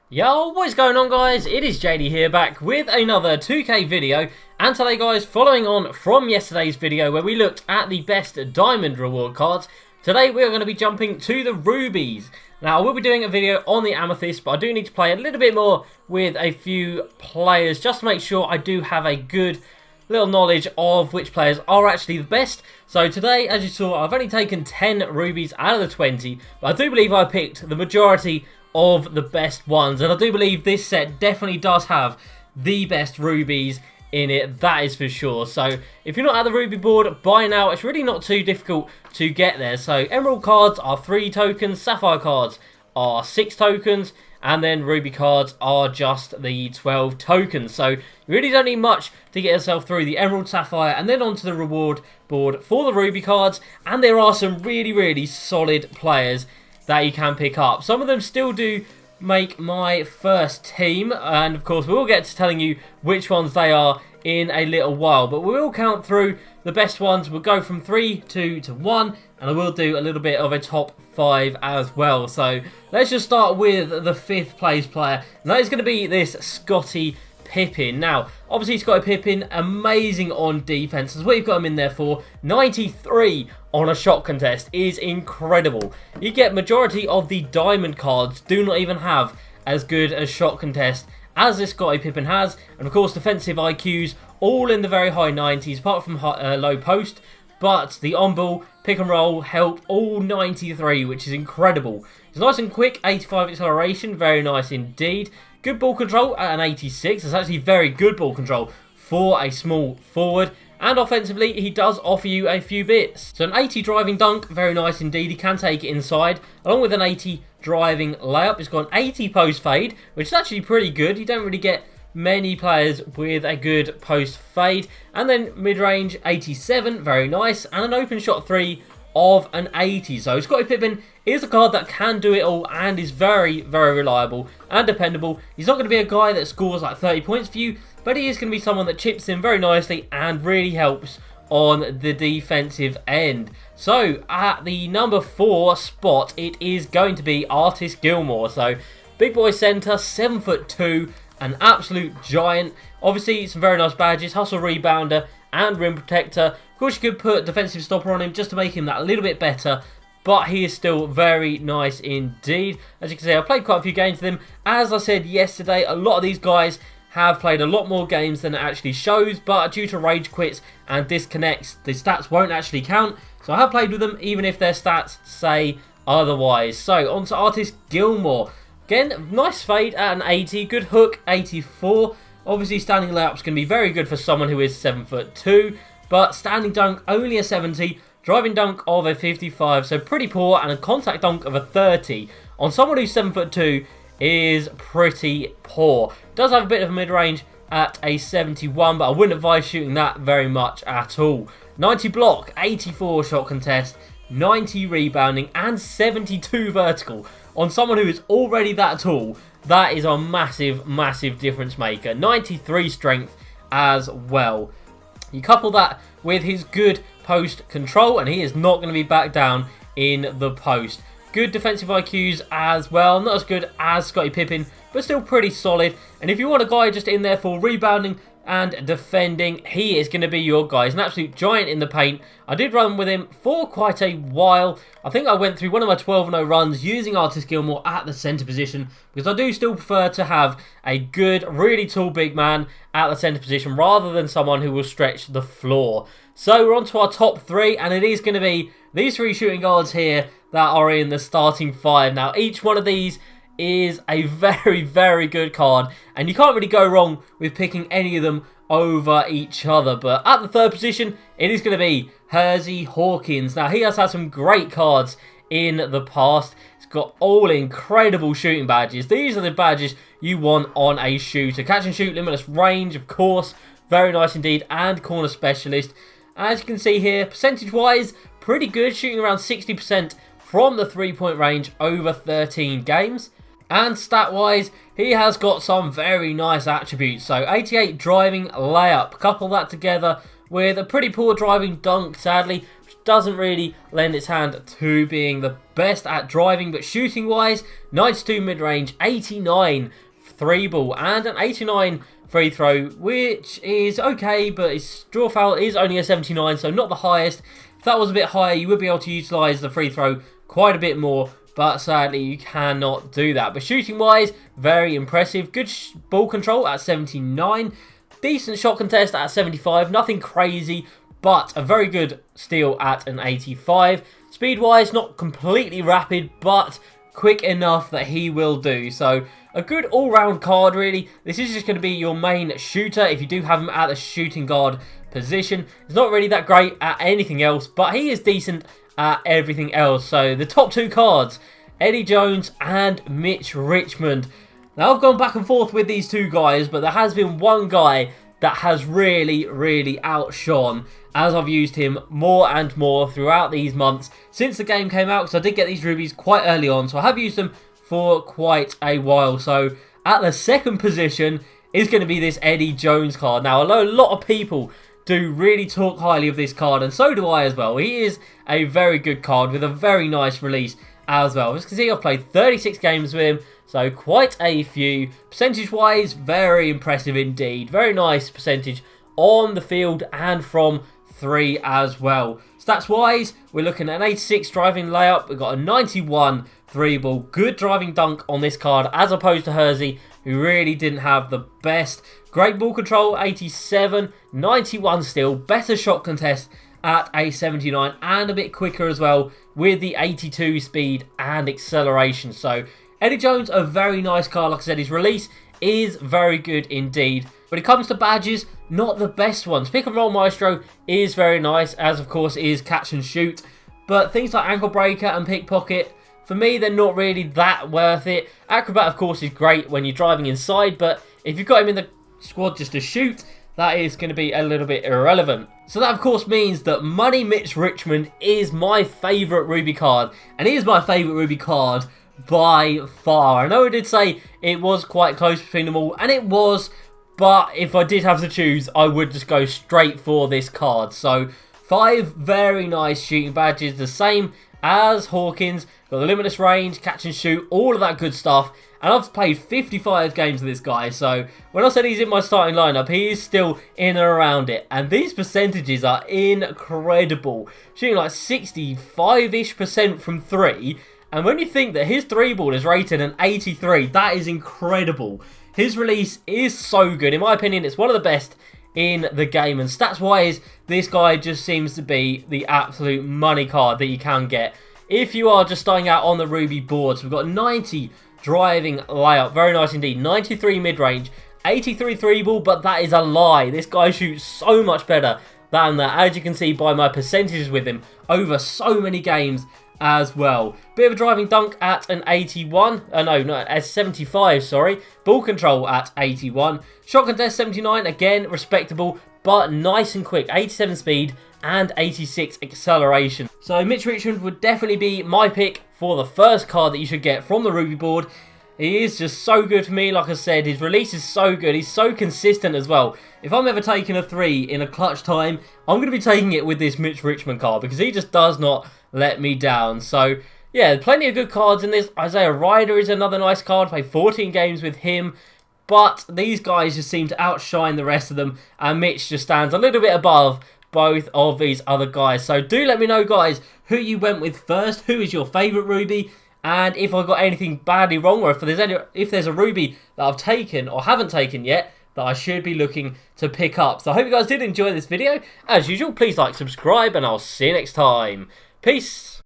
Yo, what is going on guys? It is JD here back with another 2K video, and today guys, following on from yesterday's video where we looked at the best diamond reward cards, today we are going to be jumping to the rubies. Now I will be doing a video on the amethyst, but I do need to play a little bit more with a few players just to make sure I do have a good little knowledge of which players are actually the best. So today, as you saw, I've only taken 10 rubies out of the 20, but I do believe I picked the majority of the best ones, and I do believe this set definitely does have the best rubies in it, that is for sure. So if you're not at the ruby board by now, it's really not too difficult to get there. So emerald cards are 3 tokens, sapphire cards are 6 tokens, and then ruby cards are just the 12 tokens. So you really don't need much to get yourself through the emerald, sapphire, and then onto the reward board for the ruby cards. And there are some really solid players that you can pick up. Some of them still do make my first team, and of course we will get to telling you which ones they are in a little while, but we will count through the best ones. We'll go from 3 to 1, and I will do a little bit of a top 5 as well. So let's just start with the 5th place player, and that is going to be this Scottie Pippen. Now, obviously Scottie Pippen, amazing on defense. That's what you've got him in there for. 93 on a shot contest is incredible. You get majority of the diamond cards do not even have as good a shot contest as this Scottie Pippen has, and of course defensive IQs all in the very high 90s, apart from low post. But the on-ball, pick and roll, help, all 93, which is incredible. It's nice and quick, 85 acceleration, very nice indeed. Good ball control at an 86. It's actually very good ball control for a small forward. And offensively, he does offer you a few bits. So an 80 driving dunk, very nice indeed. He can take it inside, along with an 80 driving layup. He's got an 80 post fade, which is actually pretty good. You don't really get many players with a good post fade. And then mid-range 87, very nice. And an open shot 3 of an 80. So Scottie Pippen is a card that can do it all and is very reliable and dependable. He's not going to be a guy that scores like 30 points for you, but he is going to be someone that chips in very nicely and really helps on the defensive end. So at the number 4 spot, it is going to be Artis Gilmore. So big boy centre, 7'2", an absolute giant. Obviously some very nice badges, hustle rebounder and rim protector. Of course you could put defensive stopper on him just to make him that a little bit better, but he is still very nice indeed. As you can see, I've played quite a few games with him. As I said yesterday, a lot of these guys have played a lot more games than it actually shows, but due to rage quits and disconnects, the stats won't actually count. So I have played with them even if their stats say otherwise. So on to Artis Gilmore. Again, nice fade at an 80, good hook, 84. Obviously standing layup's going to be very good for someone who is 7'2", but standing dunk only a 70, driving dunk of a 55, so pretty poor, and a contact dunk of a 30 on someone who's 7'2" is pretty poor. Does have a bit of mid-range at a 71, but I wouldn't advise shooting that very much at all. 90 block, 84 shot contest, 90 rebounding, and 72 vertical on someone who is already that tall. That is a massive difference maker. 93 strength as well. You couple that with his good post control, and he is not going to be back down in the post. Good defensive IQs as well. Not as good as Scottie Pippen, but still pretty solid. And if you want a guy just in there for rebounding and defending, he is going to be your guy. He's an absolute giant in the paint. I did run with him for quite a while. I think I went through one of my 12-0 runs using Artis Gilmore at the centre position, because I do still prefer to have a good, really tall big man at the centre position rather than someone who will stretch the floor. So we're on to our top 3, and it is going to be these 3 shooting guards here that are in the starting 5. Now each one of these is a very good card, and you can't really go wrong with picking any of them over each other. But at the 3rd position, it is going to be Zhaire Hawkins. Now he has had some great cards in the past. He's got all incredible shooting badges. These are the badges you want on a shooter. Catch and shoot, limitless range, of course, very nice indeed, and corner specialist. As you can see here, percentage wise, pretty good, shooting around 60% from the 3-point range over 13 games. And stat-wise, he has got some very nice attributes. So 88 driving layup. Couple that together with a pretty poor driving dunk, sadly. doesn't really lend its hand to being the best at driving, but shooting wise, 92 mid-range, 89 3 ball, and an 89 free throw, which is okay, but his draw foul is only a 79, so not the highest. If that was a bit higher, you would be able to utilise the free throw quite a bit more, but sadly you cannot do that. But shooting wise, very impressive. Good ball control at 79, decent shot contest at 75, nothing crazy, but a very good steal at an 85. Speed wise, not completely rapid, but quick enough that he will do. So a good all-round card, really. This is just going to be your main shooter if you do have him at the shooting guard position. He's not really that great at anything else, but he is decent at everything else. So the top two cards, Eddie Jones and Mitch Richmond. Now I've gone back and forth with these two guys, but there has been one guy that has really outshone as I've used him more and more throughout these months since the game came out, because I did get these rubies quite early on, so I have used them for quite a while. So at the second position is going to be this Eddie Jones card. Now, although a lot of people do really talk highly of this card, and so do I as well, he is a very good card with a very nice release as well. As you can see, I've played 36 games with him, so quite a few. Percentage-wise, very impressive indeed. Very nice percentage on the field and from 3 as well. Stats-wise, we're looking at an 86 driving layup. We've got a 91 3-ball. Good driving dunk on this card, as opposed to Hersey, who really didn't have the best. Great ball control, 87. 91 still. Better shot contest at a 79, and a bit quicker as well with the 82 speed and acceleration. So Eddie Jones, a very nice card. Like I said, his release is very good indeed. When it comes to badges, not the best ones. Pick and roll maestro is very nice, as of course is catch and shoot. But things like ankle breaker and pickpocket, for me, they're not really that worth it. Acrobat, of course, is great when you're driving inside, but if you've got him in the squad just to shoot, that is going to be a little bit irrelevant. So that, of course, means that Money Mitch Richmond is my favourite Ruby card, and he is my favourite Ruby card by far. I know I did say it was quite close between them all, and it was, but if I did have to choose, I would just go straight for this card. So 5 very nice shooting badges, the same as Hawkins. Got the limitless range, catch and shoot, all of that good stuff. And I've played 55 games with this guy, so when I said he's in my starting lineup, he is still in and around it. And these percentages are incredible. Shooting like 65-ish% from 3. And when you think that his 3-ball is rated an 83, that is incredible. His release is so good. In my opinion, it's one of the best in the game. And stats-wise, this guy just seems to be the absolute money card that you can get if you are just starting out on the Ruby boards. We've got 90 driving layup. Very nice indeed. 93 mid-range. 83 3-ball, but that is a lie. This guy shoots so much better than that, as you can see by my percentages with him over so many games as well. Bit of a driving dunk at an 81. No, at 75, sorry. Ball control at 81. Shot contest 79, again, respectable, but nice and quick. 87 speed and 86 acceleration. So Mitch Richmond would definitely be my pick for the first card that you should get from the Ruby board. He is just so good for me. Like I said, his release is so good. He's so consistent as well. If I'm ever taking a 3 in a clutch time, I'm going to be taking it with this Mitch Richmond card, because he just does not let me down. So yeah, plenty of good cards in this. Isaiah Ryder is another nice card. Played 14 games with him. But these guys just seem to outshine the rest of them, and Mitch just stands a little bit above both of these other guys. So do let me know, guys, who you went with first. Who is your favourite Ruby? And if I got anything badly wrong, or if there's a Ruby that I've taken or haven't taken yet that I should be looking to pick up. So I hope you guys did enjoy this video. As usual, please like, subscribe, and I'll see you next time. Peace.